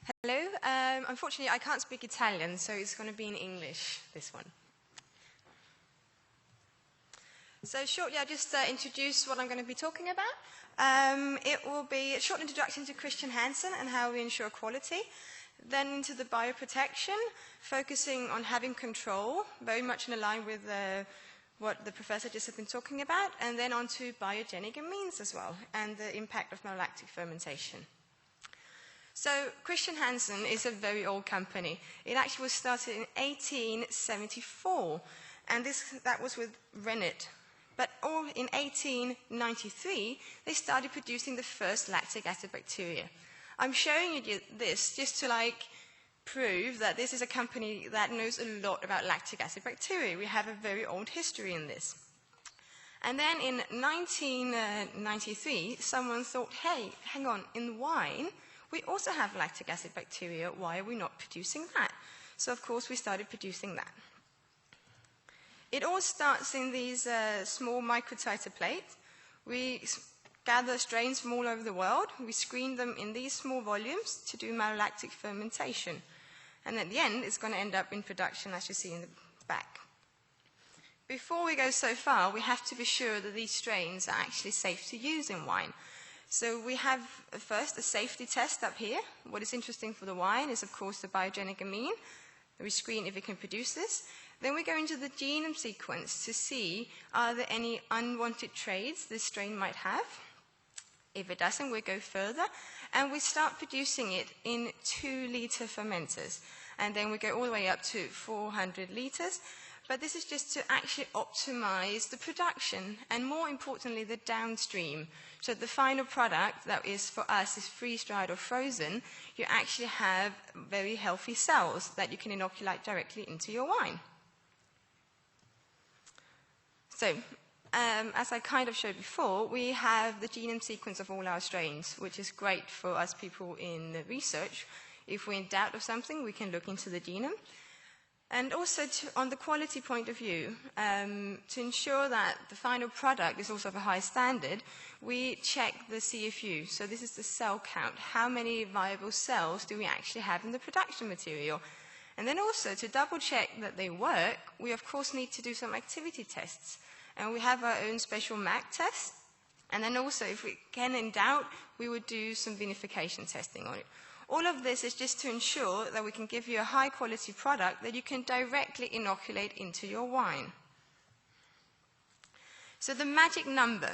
Hello. Unfortunately, I can't speak Italian, so it's going to be in English, this one. So shortly, I'll just introduce what I'm going to be talking about. It will be a short introduction to CHR Hansen and how we ensure quality. Then into the bioprotection, focusing on having control, very much in line with what the professor just has been talking about. And then on to biogenic amines as well, and the impact of malolactic fermentation. So CHR Hansen is a very old company. It actually was started in 1874, and that was with rennet. But in 1893, they started producing the first lactic acid bacteria. I'm showing you this just to prove that this is a company that knows a lot about lactic acid bacteria. We have a very old history in this. And then in 1993, someone thought, hey, hang on, in wine, we also have lactic acid bacteria. Why are we not producing that? So, of course, we started producing that. It all starts in these small microtiter plates. We gather strains from all over the world. We screen them in these small volumes to do malolactic fermentation. And at the end, it's going to end up in production, as you see in the back. Before we go so far, we have to be sure that these strains are actually safe to use in wine. So we have first a safety test up here. What is interesting for the wine is, of course, the biogenic amine. We screen if it can produce this. Then we go into the genome sequence to see are there any unwanted traits this strain might have. If it doesn't, we go further, and we start producing it in 2-liter fermenters. And then we go all the way up to 400 liters. But this is just to actually optimize the production and, more importantly, the downstream. So the final product that is for us is freeze-dried or frozen. You actually have very healthy cells that you can inoculate directly into your wine. So, as I kind of showed before, we have the genome sequence of all our strains, which is great for us people in research. If we're in doubt of something, we can look into the genome. And also, on the quality point of view, to ensure that the final product is also of a high standard, we check the CFU. So this is the cell count. How many viable cells do we actually have in the production material? And then also, to double check that they work, we of course need to do some activity tests. And we have our own special MAC test. And then also, if we can in doubt, we would do some vinification testing on it. All of this is just to ensure that we can give you a high-quality product that you can directly inoculate into your wine. So the magic number.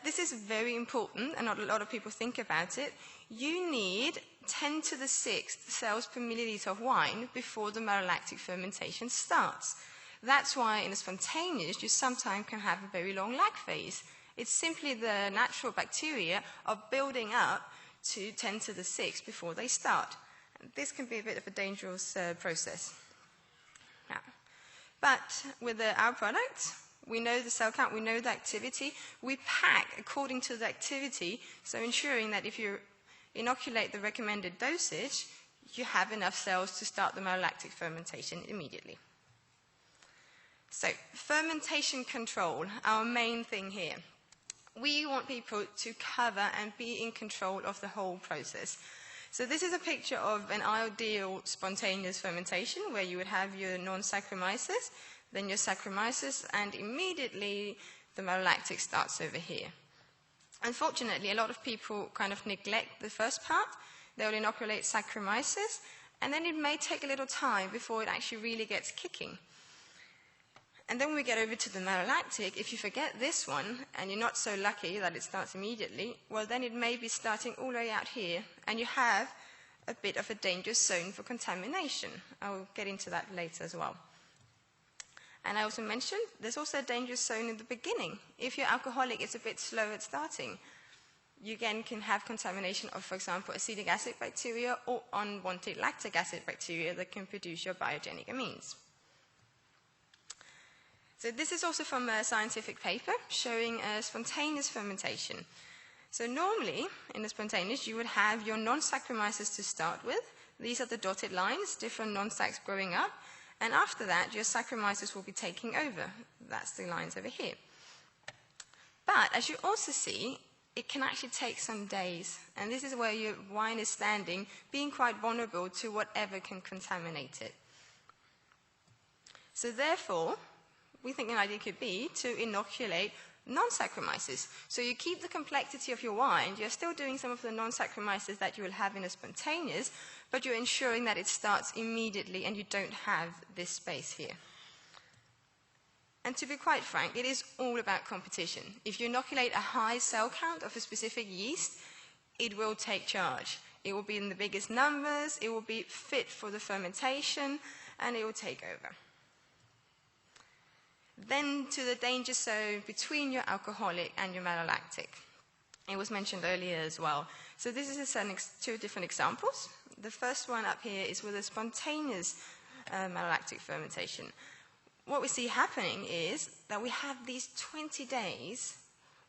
This is very important, and not a lot of people think about it. You need 10 to the 6th cells per milliliter of wine before the malolactic fermentation starts. That's why in a spontaneous, you sometimes can have a very long lag phase. It's simply the natural bacteria are building up to 10 to the 6th before they start. And this can be a bit of a dangerous process. Now, but with our product, we know the cell count, we know the activity. We pack according to the activity, so ensuring that if you inoculate the recommended dosage, you have enough cells to start the malolactic fermentation immediately. So, fermentation control, our main thing here. We want people to cover and be in control of the whole process. So this is a picture of an ideal spontaneous fermentation where you would have your non Saccharomyces, then your Saccharomyces, and immediately the malolactic starts over here. Unfortunately, a lot of people kind of neglect the first part. They will inoculate Saccharomyces, and then it may take a little time before it actually really gets kicking. And then when we get over to the malolactic, if you forget this one, and you're not so lucky that it starts immediately, well, then it may be starting all the way out here, and you have a bit of a dangerous zone for contamination. I'll get into that later as well. And I also mentioned there's also a dangerous zone in the beginning. If your alcoholic is a bit slow at starting, you again can have contamination of, for example, acetic acid bacteria or unwanted lactic acid bacteria that can produce your biogenic amines. So this is also from a scientific paper showing a spontaneous fermentation. So normally, in a spontaneous, you would have your non-Saccharomyces to start with. These are the dotted lines, different non-Sacs growing up. And after that, your Saccharomyces will be taking over. That's the lines over here. But as you also see, it can actually take some days. And this is where your wine is standing, being quite vulnerable to whatever can contaminate it. So therefore, we think an idea could be to inoculate non-Saccharomyces. So you keep the complexity of your wine, you're still doing some of the non-Saccharomyces that you will have in a spontaneous, but you're ensuring that it starts immediately and you don't have this space here. And to be quite frank, it is all about competition. If you inoculate a high cell count of a specific yeast, it will take charge. It will be in the biggest numbers, it will be fit for the fermentation, and it will take over. Then to the danger zone between your alcoholic and your malolactic. It was mentioned earlier as well. So this is two different examples. The first one up here is with a spontaneous malolactic fermentation. What we see happening is that we have these 20 days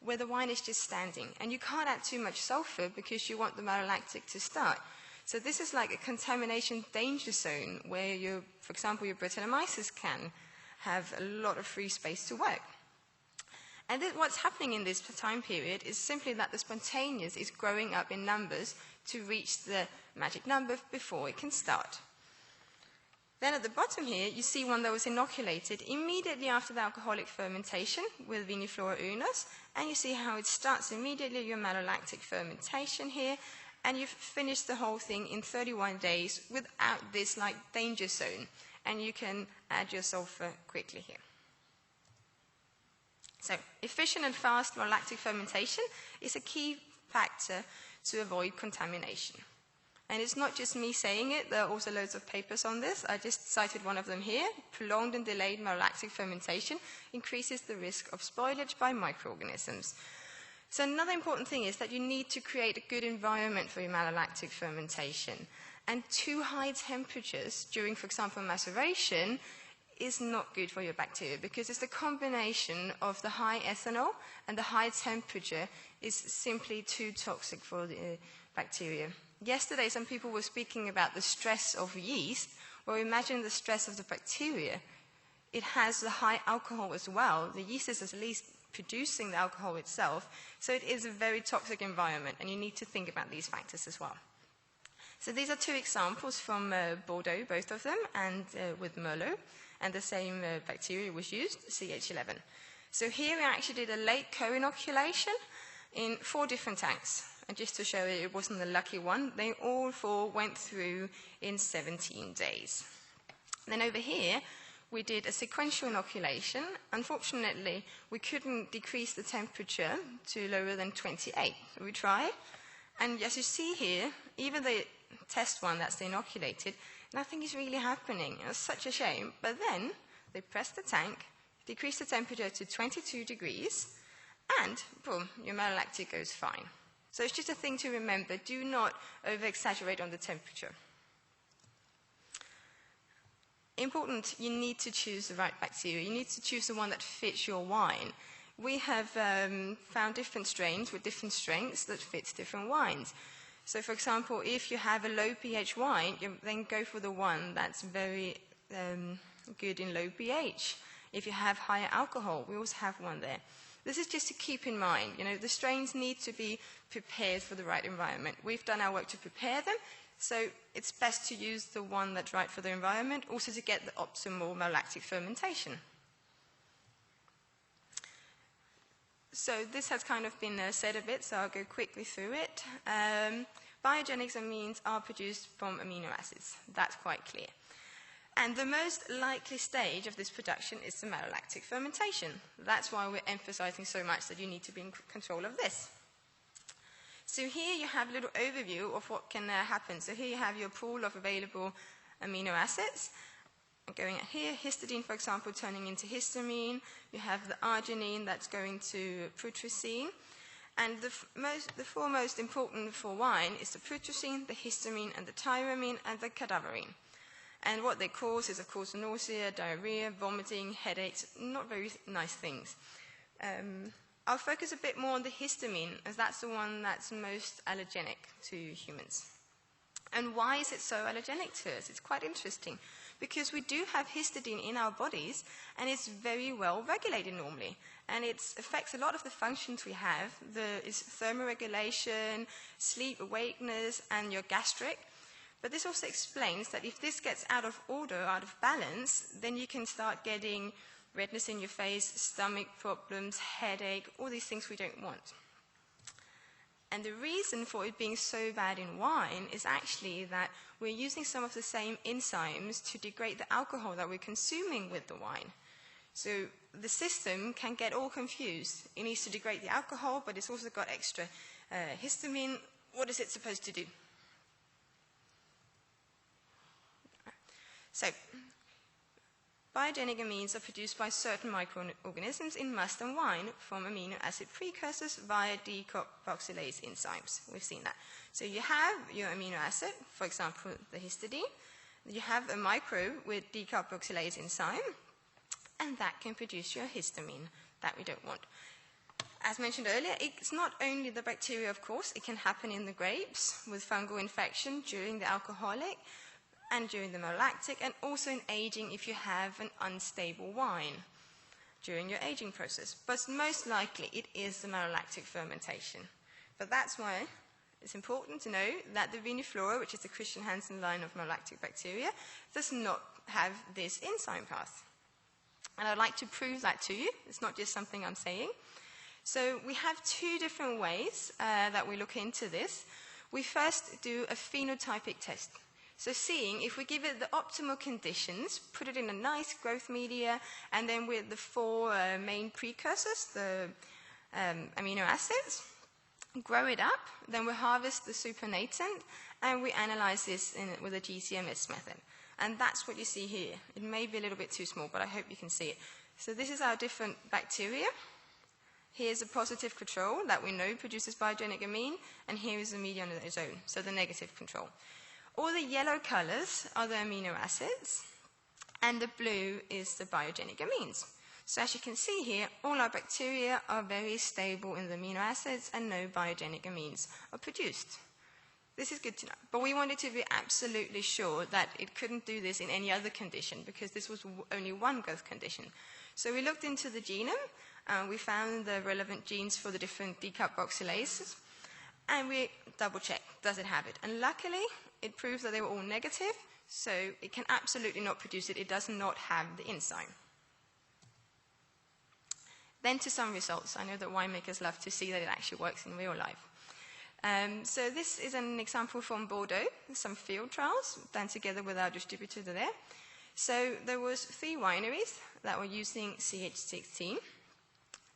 where the wine is just standing, and you can't add too much sulfur because you want the malolactic to start. So this is like a contamination danger zone where, for example, your Brettanomyces can have a lot of free space to work. And what's happening in this time period is simply that the spontaneous is growing up in numbers to reach the magic number before it can start. Then at the bottom here, you see one that was inoculated immediately after the alcoholic fermentation with Viniflora Unos, and you see how it starts immediately, your malolactic fermentation here, and you've finished the whole thing in 31 days without this like danger zone, and you can add your sulfur quickly here. So efficient and fast malolactic fermentation is a key factor to avoid contamination. And it's not just me saying it, there are also loads of papers on this. I just cited one of them here. Prolonged and delayed malolactic fermentation increases the risk of spoilage by microorganisms. So another important thing is that you need to create a good environment for your malolactic fermentation. And too high temperatures during, for example, maceration is not good for your bacteria because it's the combination of the high ethanol and the high temperature is simply too toxic for the bacteria. Yesterday, some people were speaking about the stress of yeast. Well, imagine the stress of the bacteria. It has the high alcohol as well. The yeast is at least producing the alcohol itself. So it is a very toxic environment, and you need to think about these factors as well. So these are two examples from Bordeaux, both of them, and with Merlot. And the same bacteria was used, CH11. So here we actually did a late co-inoculation in 4 different tanks. And just to show you it wasn't the lucky one, they all 4 went through in 17 days. Then over here, we did a sequential inoculation. Unfortunately, we couldn't decrease the temperature to lower than 28. So we tried, and as you see here, even the test one, that's the inoculated, nothing is really happening. It was such a shame. But then they pressed the tank, decreased the temperature to 22 degrees, and boom, your malolactic goes fine. So it's just a thing to remember. Do not over-exaggerate on the temperature. Important, you need to choose the right bacteria. You need to choose the one that fits your wine. We have found different strains with different strengths that fits different wines. So, for example, if you have a low pH wine, you then go for the one that's very good in low pH. If you have higher alcohol, we also have one there. This is just to keep in mind, the strains need to be prepared for the right environment. We've done our work to prepare them, so it's best to use the one that's right for the environment, also to get the optimal malolactic fermentation. So this has kind of been said a bit, so I'll go quickly through it. Biogenic amines are produced from amino acids. That's quite clear. And the most likely stage of this production is the malolactic fermentation. That's why we're emphasizing so much that you need to be in control of this. So here you have a little overview of what can happen. So here you have your pool of available amino acids. Going here, histidine, for example, turning into histamine. You have the arginine that's going to putrescine. And the 4 most important for wine is the putrescine, the histamine, and the tyramine, and the cadaverine. And what they cause is, of course, nausea, diarrhea, vomiting, headaches, not very nice things. I'll focus a bit more on the histamine, as that's the one that's most allergenic to humans. And why is it so allergenic to us? It's quite interesting, because we do have histidine in our bodies, and it's very well regulated normally. And it affects a lot of the functions we have. Is thermoregulation, sleep, awakeness, and your gastric. But this also explains that if this gets out of order, out of balance, then you can start getting redness in your face, stomach problems, headache, all these things we don't want. And the reason for it being so bad in wine is actually that we're using some of the same enzymes to degrade the alcohol that we're consuming with the wine. So the system can get all confused. It needs to degrade the alcohol, but it's also got extra histamine. What is it supposed to do? So, biogenic amines are produced by certain microorganisms in must and wine from amino acid precursors via decarboxylase enzymes. We've seen that. So you have your amino acid, for example, the histidine. You have a microbe with decarboxylase enzyme, and that can produce your histamine that we don't want. As mentioned earlier, it's not only the bacteria, of course. It can happen in the grapes with fungal infection during the alcoholic, and during the malolactic, and also in aging if you have an unstable wine during your aging process. But most likely it is the malolactic fermentation. But that's why it's important to know that the Viniflora, which is the CHR Hansen line of malolactic bacteria, does not have this enzyme path. And I'd like to prove that to you. It's not just something I'm saying. So we have two different ways that we look into this. We first do a phenotypic test. So seeing if we give it the optimal conditions, put it in a nice growth media, and then with the four main precursors, the amino acids, grow it up, then we harvest the supernatant, and we analyze this with a GCMS method. And that's what you see here. It may be a little bit too small, but I hope you can see it. So this is our different bacteria. Here's a positive control that we know produces biogenic amine, and here is the media on its own, so the negative control. All the yellow colors are the amino acids, and the blue is the biogenic amines. So as you can see here, all our bacteria are very stable in the amino acids, and no biogenic amines are produced. This is good to know. But we wanted to be absolutely sure that it couldn't do this in any other condition, because this was only one growth condition. So we looked into the genome, we found the relevant genes for the different decarboxylases, and we double-checked, does it have it? And luckily, it proves that they were all negative, so it can absolutely not produce it. It does not have the enzyme. Then to some results. I know that winemakers love to see that it actually works in real life. So this is an example from Bordeaux, some field trials done together with our distributor there. So there was 3 wineries that were using CH16.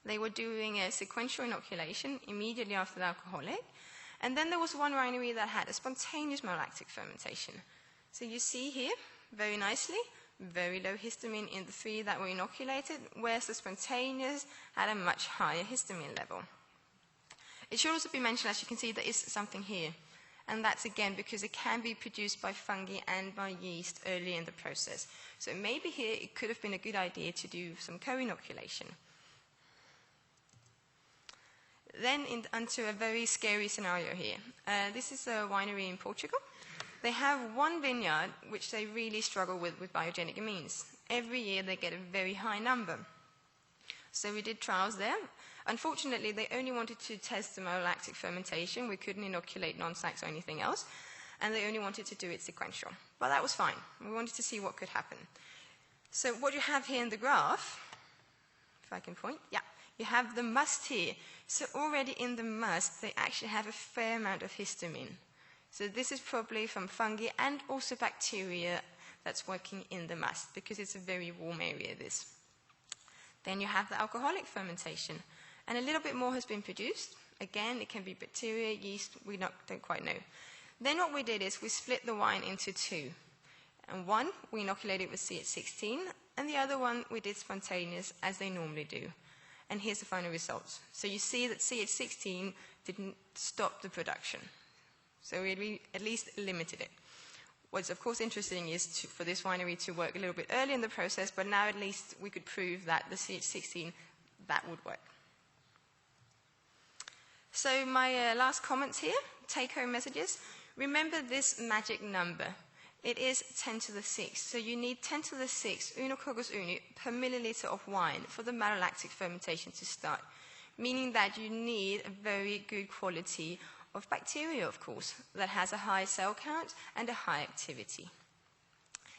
They were doing a sequential inoculation immediately after the alcoholic. And then there was one winery that had a spontaneous malolactic fermentation. So you see here, very nicely, very low histamine in the 3 that were inoculated, whereas the spontaneous had a much higher histamine level. It should also be mentioned, as you can see, there is something here. And that's, again, because it can be produced by fungi and by yeast early in the process. So maybe here it could have been a good idea to do some co-inoculation. Then onto a very scary scenario here. This is a winery in Portugal. They have one vineyard which they really struggle with biogenic amines. Every year they get a very high number. So we did trials there. Unfortunately, they only wanted to test the malolactic fermentation. We couldn't inoculate non-sacs or anything else. And they only wanted to do it sequential. But that was fine. We wanted to see what could happen. So what you have here in the graph, if I can point, yeah. You have the must here. So already in the must, they actually have a fair amount of histamine. So this is probably from fungi and also bacteria that's working in the must, because it's a very warm area, this. Then you have the alcoholic fermentation. And a little bit more has been produced. Again, it can be bacteria, yeast, we don't quite know. Then what we did is we split the wine into 2. And one, we inoculated with CH16, and the other one we did spontaneous, as they normally do. And here's the final results. So you see that CH16 didn't stop the production. So we at least limited it. What's of course interesting is for this winery to work a little bit early in the process, but now at least we could prove that the CH16, that would work. So my last comments here, take-home messages. Remember this magic number. it is 10 to the 6th. So you need 10 to the 6th Unococcus uni per milliliter of wine for the malolactic fermentation to start, meaning that you need a very good quality of bacteria, of course, that has a high cell count and a high activity.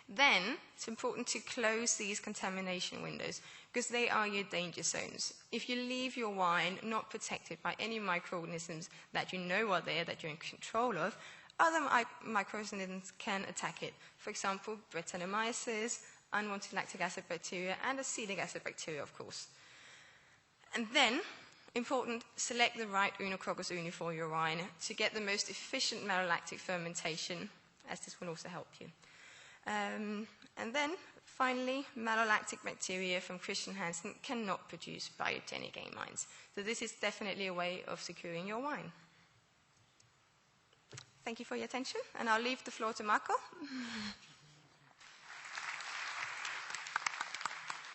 Then it's important to close these contamination windows because they are your danger zones. If you leave your wine not protected by any microorganisms that you know are there, that you're in control of, other microorganisms can attack it. For example, Brettanomyces, unwanted lactic acid bacteria, and acetic acid bacteria, of course. And then, important, select the right Unococcus uni for your wine to get the most efficient malolactic fermentation, as this will also help you. And then, finally, malolactic bacteria from CHR Hansen cannot produce biogenic amines. So this is definitely a way of securing your wine. Thank you for your attention, and I'll leave the floor to Marco.